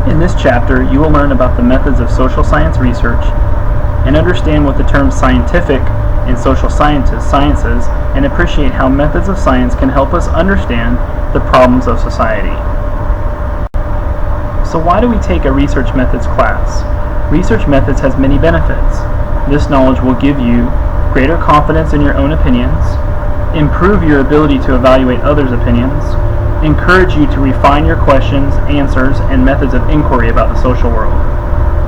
In this chapter, you will learn about the methods of social science research and understand what the terms scientific and social sciences and appreciate how methods of science can help us understand the problems of society. So why do we take a research methods class? Research methods has many benefits. This knowledge will give you greater confidence in your own opinions, improve your ability to evaluate others' opinions, encourage you to refine your questions, answers, and methods of inquiry about the social world.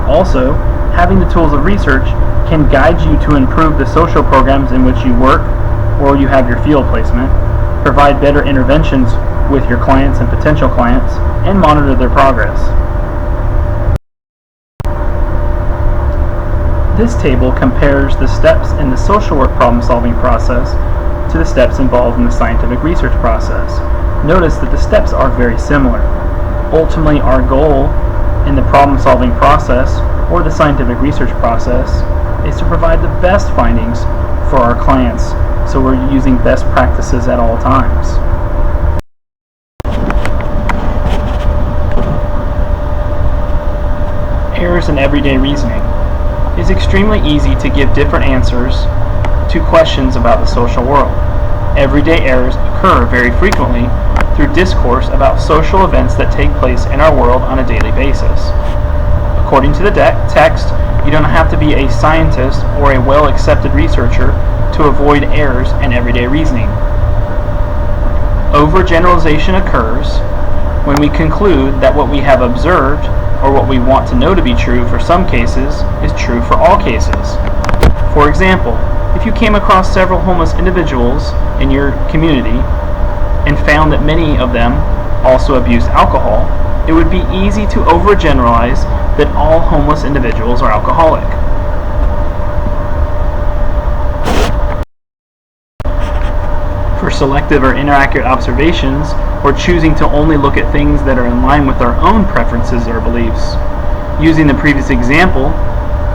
Also, having the tools of research can guide you to improve the social programs in which you work or you have your field placement, provide better interventions with your clients and potential clients, and monitor their progress. This table compares the steps in the social work problem-solving process to the steps involved in the scientific research process. Notice that the steps are very similar. Ultimately, our goal in the problem-solving process or the scientific research process is to provide the best findings for our clients, so we're using best practices at all times. Errors in everyday reasoning. It is extremely easy to give different answers to questions about the social world. Everyday errors occur very frequently through discourse about social events that take place in our world on a daily basis. According to the text, you don't have to be a scientist or a well-accepted researcher to avoid errors in everyday reasoning. Overgeneralization occurs when we conclude that what we have observed or what we want to know to be true for some cases is true for all cases. For example, if you came across several homeless individuals in your community and found that many of them also abused alcohol, it would be easy to overgeneralize that all homeless individuals are alcoholic. For selective or inaccurate observations, or choosing to only look at things that are in line with our own preferences or beliefs. Using the previous example,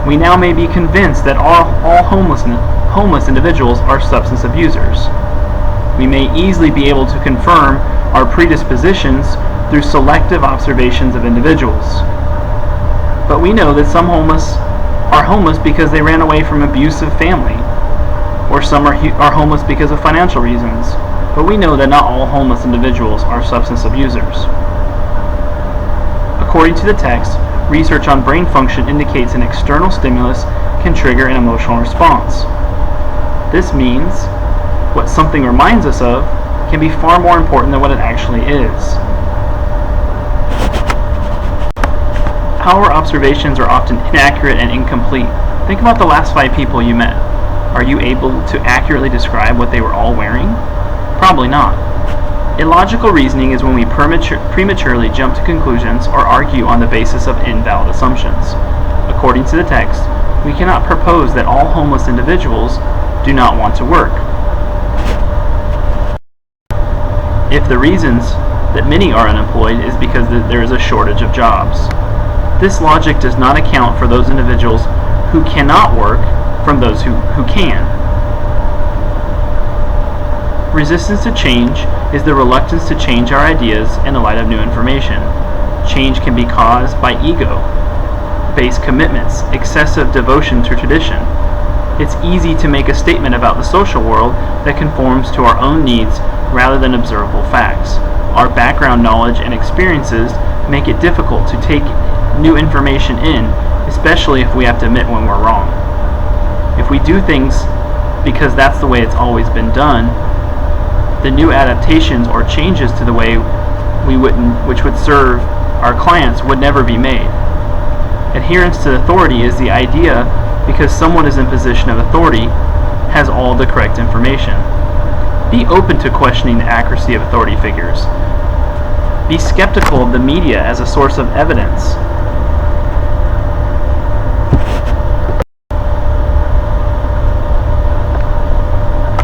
we now may be convinced that all homeless individuals are substance abusers. We may easily be able to confirm our predispositions through selective observations of individuals. But we know that some homeless are homeless because they ran away from abusive family, or some are homeless because of financial reasons. But we know that not all homeless individuals are substance abusers. According to the text, research on brain function indicates an external stimulus can trigger an emotional response. This means what something reminds us of can be far more important than what it actually is. Our observations are often inaccurate and incomplete. Think about the last 5 people you met. Are you able to accurately describe what they were all wearing? Probably not. Illogical reasoning is when we prematurely jump to conclusions or argue on the basis of invalid assumptions. According to the text, we cannot propose that all homeless individuals do not want to work. If the reasons that many are unemployed is because there is a shortage of jobs. This logic does not account for those individuals who cannot work from those who can. Resistance to change is the reluctance to change our ideas in the light of new information. Change can be caused by ego-based commitments, excessive devotion to tradition. It's easy to make a statement about the social world that conforms to our own needs rather than observable facts. Our background knowledge and experiences make it difficult to take new information in, especially if we have to admit when we're wrong. If we do things because that's the way it's always been done, the new adaptations or changes to the way which would serve our clients would never be made. Adherence to authority is the idea because someone is in position of authority has all the correct information. Be open to questioning the accuracy of authority figures. Be skeptical of the media as a source of evidence.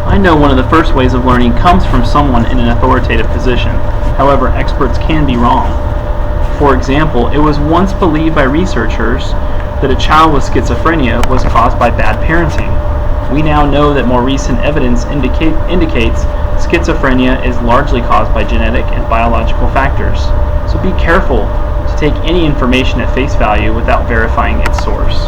I know one of the first ways of learning comes from someone in an authoritative position. However, experts can be wrong. For example, it was once believed by researchers that a child with schizophrenia was caused by bad parenting. We now know that more recent evidence indicates schizophrenia is largely caused by genetic and biological factors. So be careful to take any information at face value without verifying its source.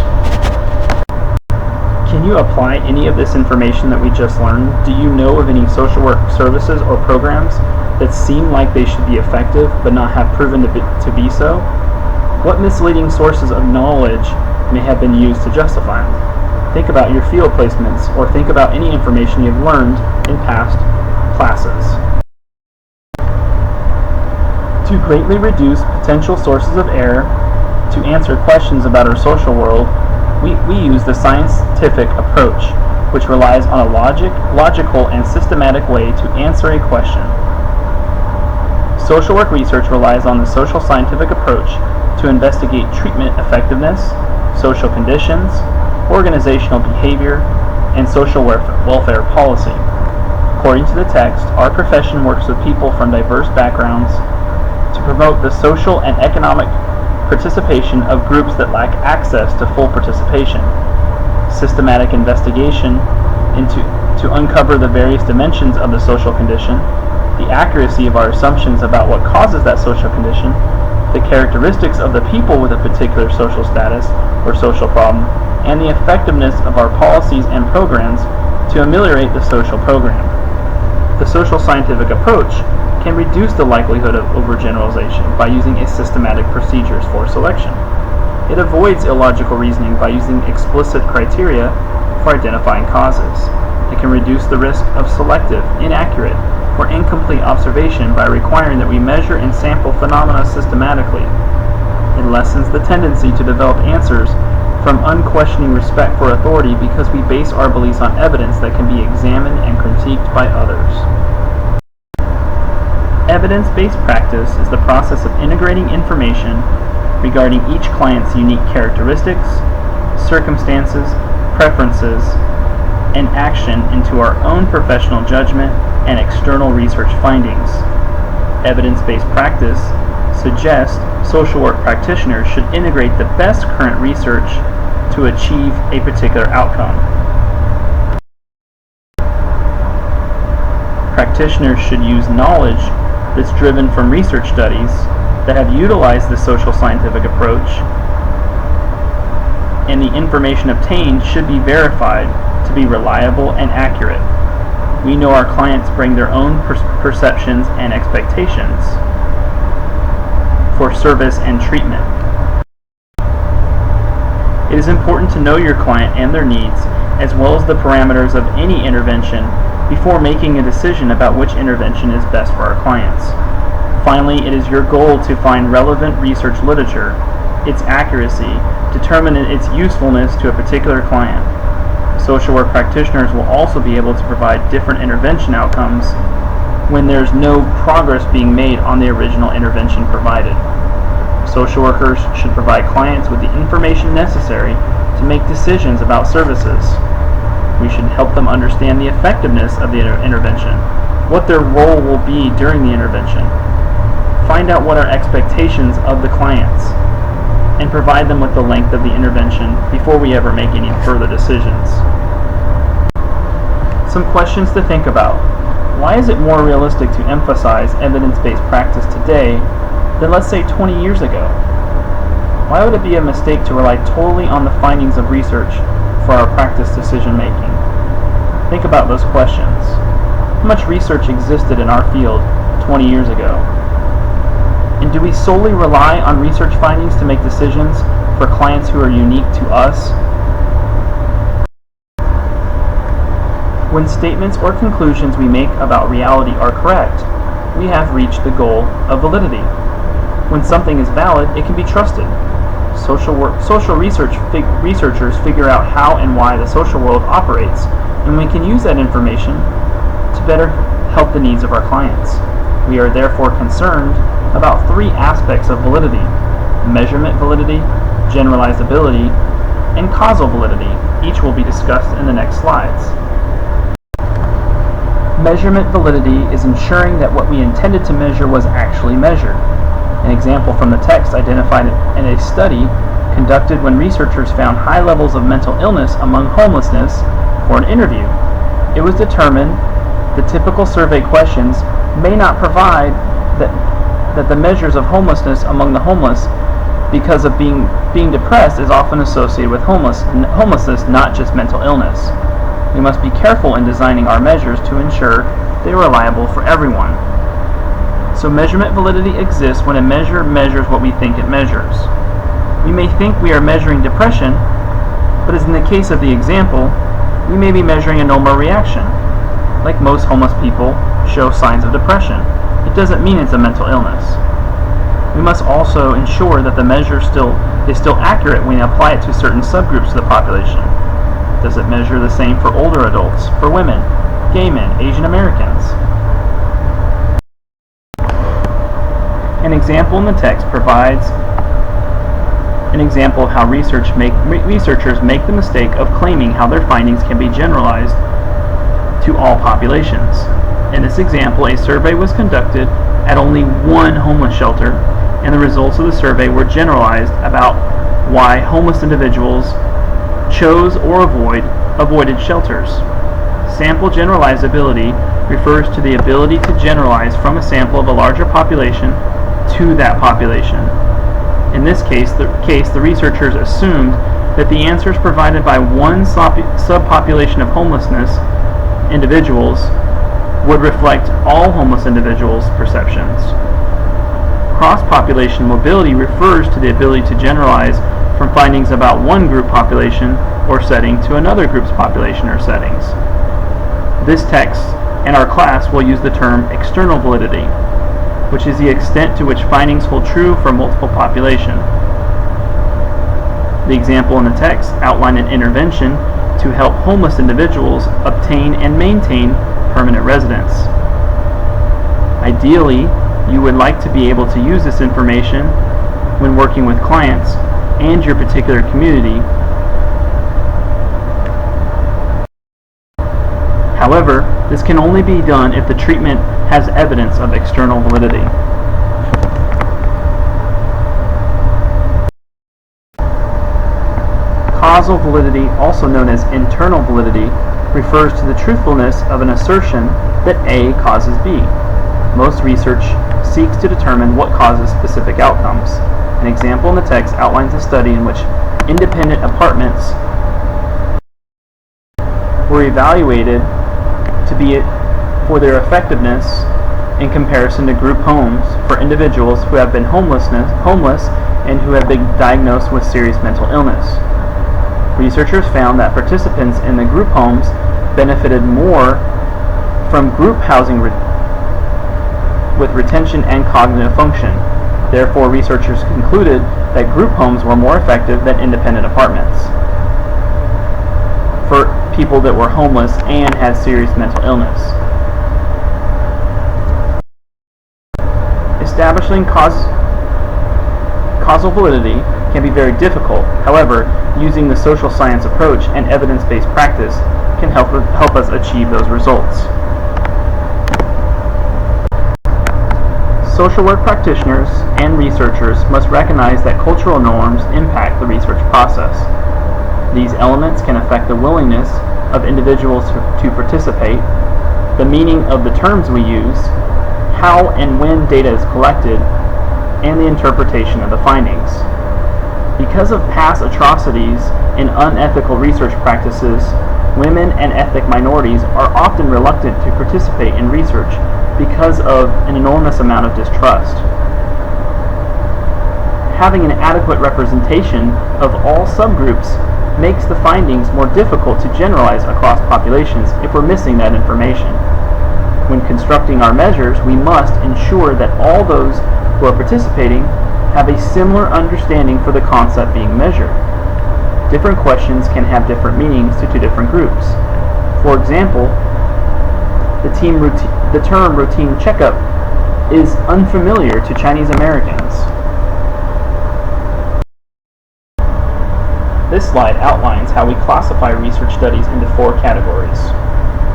Can you apply any of this information that we just learned? Do you know of any social work services or programs that seem like they should be effective but not have proven to be so? What misleading sources of knowledge may have been used to justify them? Think about your field placements, or think about any information you've learned in past classes. To greatly reduce potential sources of error, to answer questions about our social world, we use the scientific approach, which relies on a logical and systematic way to answer a question. Social work research relies on the social scientific approach to investigate treatment effectiveness, social conditions, organizational behavior, and social welfare policy. According to the text, our profession works with people from diverse backgrounds to promote the social and economic participation of groups that lack access to full participation, systematic investigation to uncover the various dimensions of the social condition, the accuracy of our assumptions about what causes that social condition, the characteristics of the people with a particular social status or social problem, and the effectiveness of our policies and programs to ameliorate the social program. The social scientific approach can reduce the likelihood of overgeneralization by using a systematic procedures for selection. It avoids illogical reasoning by using explicit criteria for identifying causes. It can reduce the risk of selective, inaccurate, or incomplete observation by requiring that we measure and sample phenomena systematically. It lessens the tendency to develop answers from unquestioning respect for authority because we base our beliefs on evidence that can be examined and critiqued by others. Evidence-based practice is the process of integrating information regarding each client's unique characteristics, circumstances, preferences, and action into our own professional judgment and external research findings. Evidence-based practice suggests social work practitioners should integrate the best current research to achieve a particular outcome. Practitioners should use knowledge that's driven from research studies that have utilized the social scientific approach, and the information obtained should be verified to be reliable and accurate. We know our clients bring their own perceptions and expectations for service and treatment. It is important to know your client and their needs, as well as the parameters of any intervention, before making a decision about which intervention is best for our clients. Finally, it is your goal to find relevant research literature, its accuracy, determine its usefulness to a particular client. Social work practitioners will also be able to provide different intervention outcomes when there's no progress being made on the original intervention provided. Social workers should provide clients with the information necessary to make decisions about services. We should help them understand the effectiveness of the intervention, what their role will be during the intervention, find out what our expectations of the clients, and provide them with the length of the intervention before we ever make any further decisions. Some questions to think about. Why is it more realistic to emphasize evidence-based practice today than, let's say, 20 years ago? Why would it be a mistake to rely totally on the findings of research for our practice decision making? Think about those questions. How much research existed in our field 20 years ago? And do we solely rely on research findings to make decisions for clients who are unique to us? When statements or conclusions we make about reality are correct, we have reached the goal of validity. When something is valid, it can be trusted. Social researchers figure out how and why the social world operates, and we can use that information to better help the needs of our clients. We are therefore concerned about three aspects of validity: measurement validity, generalizability, and causal validity. Each will be discussed in the next slides. Measurement validity is ensuring that what we intended to measure was actually measured. An example from the text identified in a study conducted when researchers found high levels of mental illness among homelessness for an interview. It was determined the typical survey questions may not provide that the measures of homelessness among the homeless because of being depressed is often associated with homelessness, not just mental illness. We must be careful in designing our measures to ensure they are reliable for everyone. So measurement validity exists when a measure measures what we think it measures. We may think we are measuring depression, but as in the case of the example, we may be measuring a normal reaction. Like most homeless people show signs of depression. It doesn't mean it's a mental illness. We must also ensure that the measure is still accurate when we apply it to certain subgroups of the population. Does it measure the same for older adults, for women, gay men, Asian Americans? An example in the text provides an example of how researchers make the mistake of claiming how their findings can be generalized to all populations. In this example, a survey was conducted at only one homeless shelter, and the results of the survey were generalized about why homeless individuals chose or avoided shelters. Sample generalizability refers to the ability to generalize from a sample of a larger population to that population. In this case, the researchers assumed that the answers provided by one subpopulation of homelessness individuals would reflect all homeless individuals' perceptions. Cross-population mobility refers to the ability to generalize from findings about one group population or setting to another group's population or settings. This text and our class will use the term external validity, which is the extent to which findings hold true for multiple population. The example in the text outlined an intervention to help homeless individuals obtain and maintain permanent residence. Ideally, you would like to be able to use this information when working with clients and your particular community. However, this can only be done if the treatment has evidence of external validity. Causal validity, also known as internal validity, refers to the truthfulness of an assertion that A causes B. Most research seeks to determine what causes specific outcomes. An example in the text outlines a study in which independent apartments were evaluated for their effectiveness in comparison to group homes for individuals who have been homeless and who have been diagnosed with serious mental illness. Researchers found that participants in the group homes benefited more from group housing with retention and cognitive function. Therefore, researchers concluded that group homes were more effective than independent apartments for people that were homeless and had serious mental illness. Establishing causal validity can be very difficult. However, using the social science approach and evidence-based practice can help us achieve those results. Social work practitioners and researchers must recognize that cultural norms impact the research process. These elements can affect the willingness of individuals to participate, the meaning of the terms we use, how and when data is collected, and the interpretation of the findings. Because of past atrocities and unethical research practices, women and ethnic minorities are often reluctant to participate in research because of an enormous amount of distrust. Having an adequate representation of all subgroups makes the findings more difficult to generalize across populations if we're missing that information. When constructing our measures, we must ensure that all those who are participating have a similar understanding for the concept being measured. Different questions can have different meanings to two different groups. For example, the term routine checkup is unfamiliar to Chinese Americans. This slide outlines how we classify research studies into 4 categories: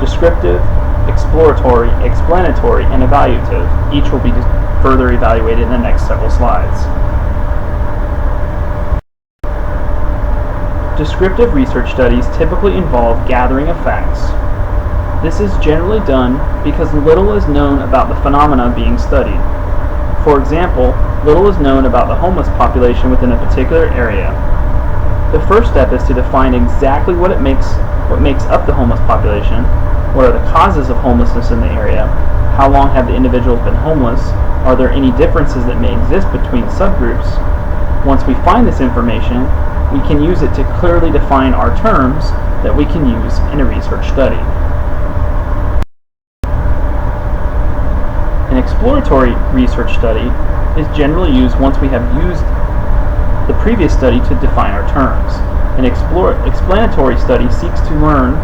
descriptive, exploratory, explanatory, and evaluative. Each will be further evaluated in the next several slides. Descriptive research studies typically involve gathering of facts. This is generally done because little is known about the phenomena being studied. For example, Little is known about the homeless population within a particular area. The first step is to define exactly what makes up the homeless population. What are the causes of homelessness in the area? How long have the individuals been homeless? Are there any differences that may exist between subgroups? Once we find this information, we can use it to clearly define our terms that we can use in a research study. An exploratory research study is generally used once we have used the previous study to define our terms. An explanatory study seeks to learn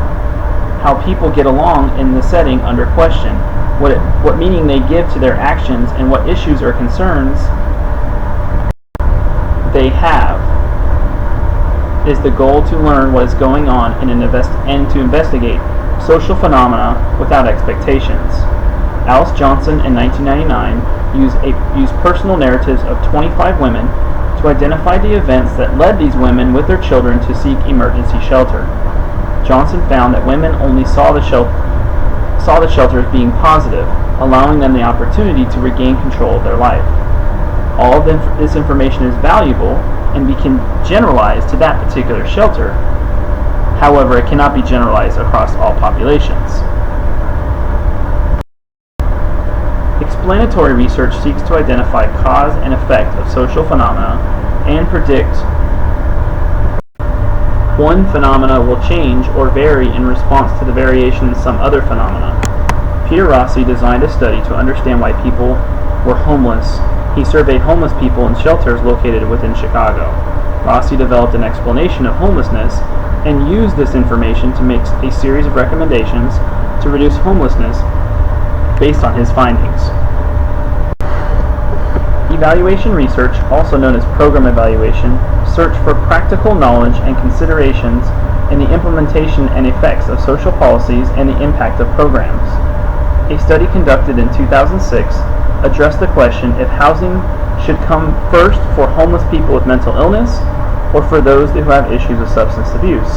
how people get along in the setting under question, what meaning they give to their actions, and what issues or concerns they have. It is the goal to learn what is going on and to investigate social phenomena without expectations. Alice Johnson in 1999 used personal narratives of 25 women to identify the events that led these women with their children to seek emergency shelter. Johnson found that women only saw the shelter as being positive, allowing them the opportunity to regain control of their life. All of this information is valuable and can generalize to that particular shelter. However, it cannot be generalized across all populations. Explanatory research seeks to identify cause and effect of social phenomena and predict one phenomena will change or vary in response to the variation in some other phenomena. Peter Rossi designed a study to understand why people were homeless. He surveyed homeless people in shelters located within Chicago. Rossi developed an explanation of homelessness and used this information to make a series of recommendations to reduce homelessness based on his findings. Evaluation research, also known as program evaluation, search for practical knowledge and considerations in the implementation and effects of social policies and the impact of programs. A study conducted in 2006 addressed the question if housing should come first for homeless people with mental illness or for those who have issues of substance abuse.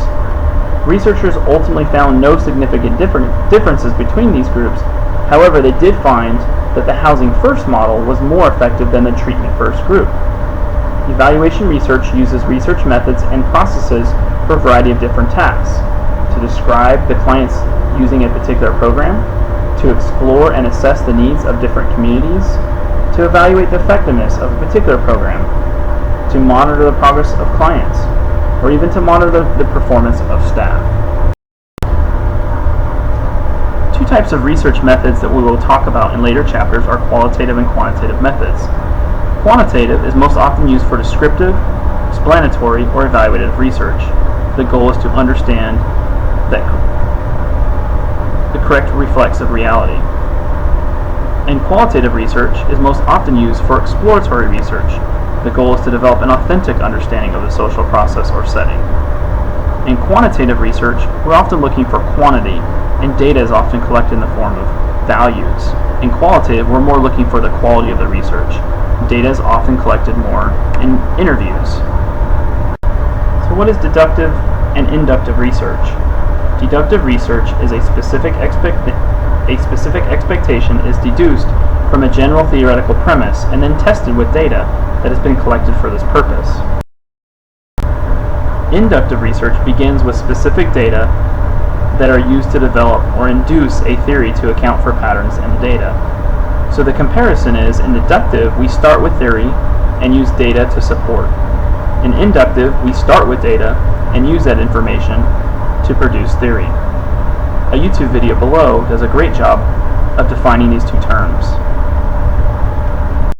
Researchers ultimately found no significant differences between these groups. However, they did find that the housing first model was more effective than the treatment first group. Evaluation research uses research methods and processes for a variety of different tasks: to describe the clients using a particular program, to explore and assess the needs of different communities, to evaluate the effectiveness of a particular program, to monitor the progress of clients, or even to monitor the performance of staff. Two types of research methods that we will talk about in later chapters are qualitative and quantitative methods. Quantitative is most often used for descriptive, explanatory, or evaluative research. The goal is to understand that the correct reflex of reality. And qualitative research is most often used for exploratory research. The goal is to develop an authentic understanding of the social process or setting. In quantitative research, we're often looking for quantity, and data is often collected in the form of values. In qualitative, we're more looking for the quality of the research. Data is often collected more in interviews. So what is deductive and inductive research? Deductive research is a specific expectation is deduced from a general theoretical premise and then tested with data that has been collected for this purpose. Inductive research begins with specific data that are used to develop or induce a theory to account for patterns in the data. So the comparison is, in deductive, we start with theory and use data to support. In inductive, we start with data and use that information to produce theory. A YouTube video below does a great job of defining these two terms.